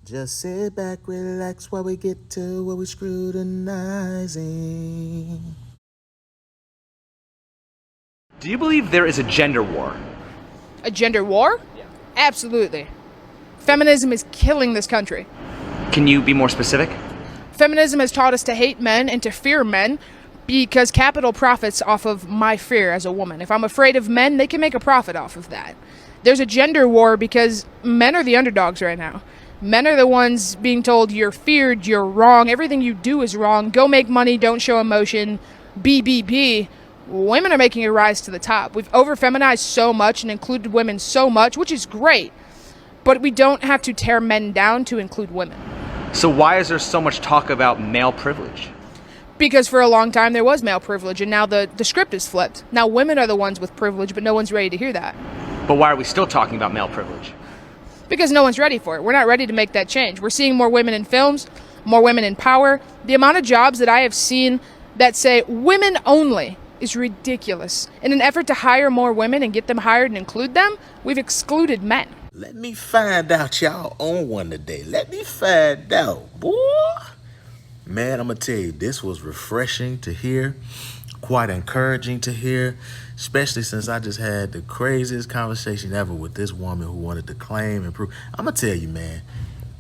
Just sit back, relax while we get to what we're scrutinizing. Do you believe there is a gender war? A gender war? Yeah. Absolutely. Feminism is killing this country. Can you be more specific? Feminism has taught us to hate men and to fear men because capital profits off of my fear as a woman. If I'm afraid of men, they can make a profit off of that. There's a gender war because men are the underdogs right now. Men are the ones being told you're feared, you're wrong, everything you do is wrong, go make money, don't show emotion, B. Women are making a rise to the top. We've over-feminized so much and included women so much, which is great, but we don't have to tear men down to include women. So why is there so much talk about male privilege? Because for a long time there was male privilege, and now the script is flipped. Now women are the ones with privilege, but no one's ready to hear that. But why are we still talking about male privilege? Because no one's ready for it. We're not ready to make that change. We're seeing more women in films, more women in power. The amount of jobs that I have seen that say women only is ridiculous. In an effort to hire more women and get them hired and include them, we've excluded men. Let me find out y'all own one today. Let me find out, boy. Man, I'm going to tell you, this was refreshing to hear, quite encouraging to hear, especially since I just had the craziest conversation ever with this woman who wanted to claim and prove. I'm going to tell you, man,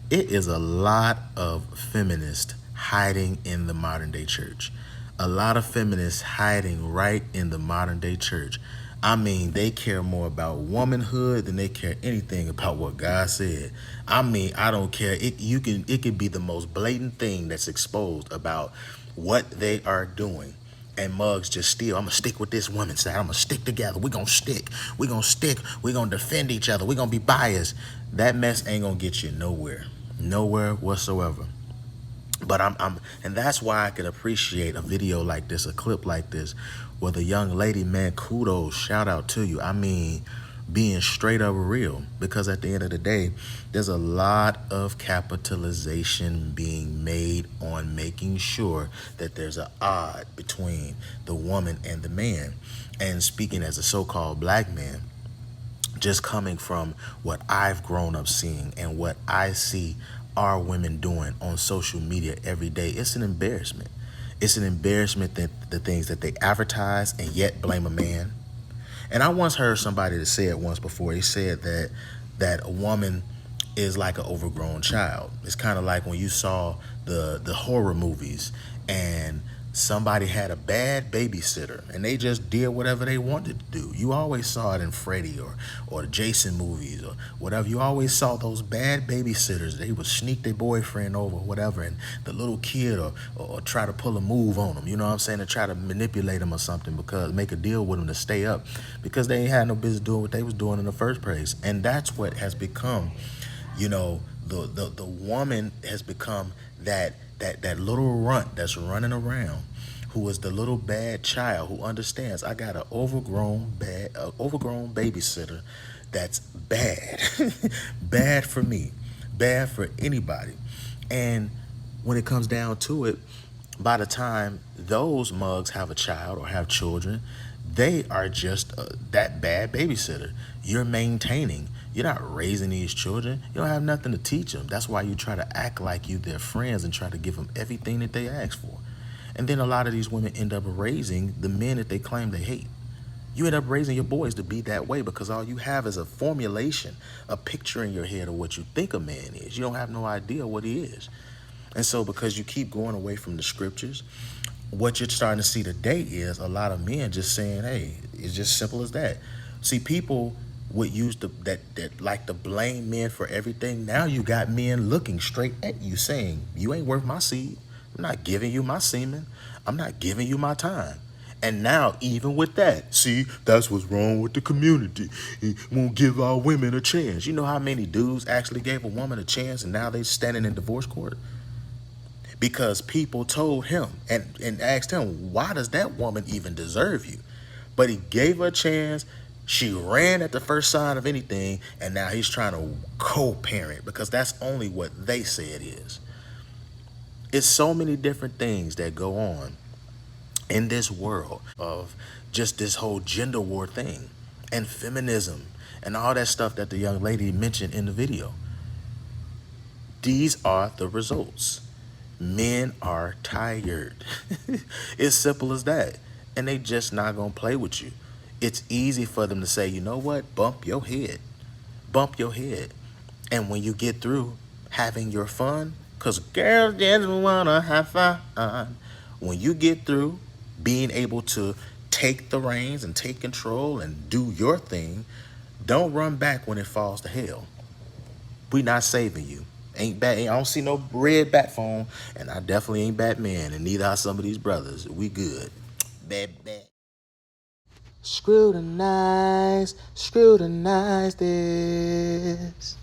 it is a lot of feminists hiding in the modern day church. A lot of feminists hiding right in the modern day church. I mean, they care more about womanhood than they care anything about what God said. I mean, I don't care. It could be the most blatant thing that's exposed about what they are doing. And mugs just still, I'm going to stick with this woman's side. I'm going to stick together. We're going to stick. We're going to stick. We're going to defend each other. We're going to be biased. That mess ain't going to get you nowhere. Nowhere whatsoever. But and that's why I can appreciate a video like this, a clip like this, where the young lady, man, kudos, shout out to you. I mean, being straight up real, because at the end of the day, there's a lot of capitalization being made on making sure that there's an odd between the woman and the man. And speaking as a so-called black man, just coming from what I've grown up seeing and what I see our women doing on social media every day, it's an embarrassment. It's an embarrassment that the things that they advertise and yet blame a man. And I once heard somebody that said once before, he said that a woman is like an overgrown child. It's kind of like when you saw the horror movies and somebody had a bad babysitter and they just did whatever they wanted to do. You always saw it in Freddy or Jason movies or whatever. You always saw those bad babysitters. They would sneak their boyfriend over, whatever, and the little kid or try to pull a move on them, you know what I'm saying, to try to manipulate them or something, because make a deal with them to stay up, because they ain't had no business doing what they was doing in the first place. And that's what has become, you know, the woman has become that little runt that's running around, who is the little bad child who understands I got an overgrown babysitter that's bad, bad for me, bad for anybody. And when it comes down to it, by the time those mugs have a child or have children, they are just that bad babysitter. You're maintaining. You're not raising these children. You don't have nothing to teach them. That's why you try to act like you their friends and try to give them everything that they ask for. And then a lot of these women end up raising the men that they claim they hate. You end up raising your boys to be that way because all you have is a formulation, a picture in your head of what you think a man is. You don't have no idea what he is. And so because you keep going away from the scriptures, what you're starting to see today is a lot of men just saying, hey, it's just simple as that. See, people would use that like to blame men for everything. Now you got men looking straight at you saying, you ain't worth my seed. I'm not giving you my semen. I'm not giving you my time. And now, even with that, see, that's what's wrong with the community. It won't give our women a chance. You know how many dudes actually gave a woman a chance and now they're standing in divorce court? Because people told him and asked him, why does that woman even deserve you? But he gave her a chance. She ran at the first sign of anything, and now he's trying to co-parent because that's only what they say it is. It's so many different things that go on in this world of just this whole gender war thing and feminism and all that stuff that the young lady mentioned in the video. These are the results. Men are tired. It's simple as that. And they just not gonna play with you. It's easy for them to say, you know what? Bump your head. Bump your head. And when you get through having your fun, because girls just wanna have fun. When you get through being able to take the reins and take control and do your thing, don't run back when it falls to hell. We not saving you. Ain't bat. I don't see no red bat phone, and I definitely ain't Batman, and neither are some of these brothers. We good. Bad. Scrutinize this.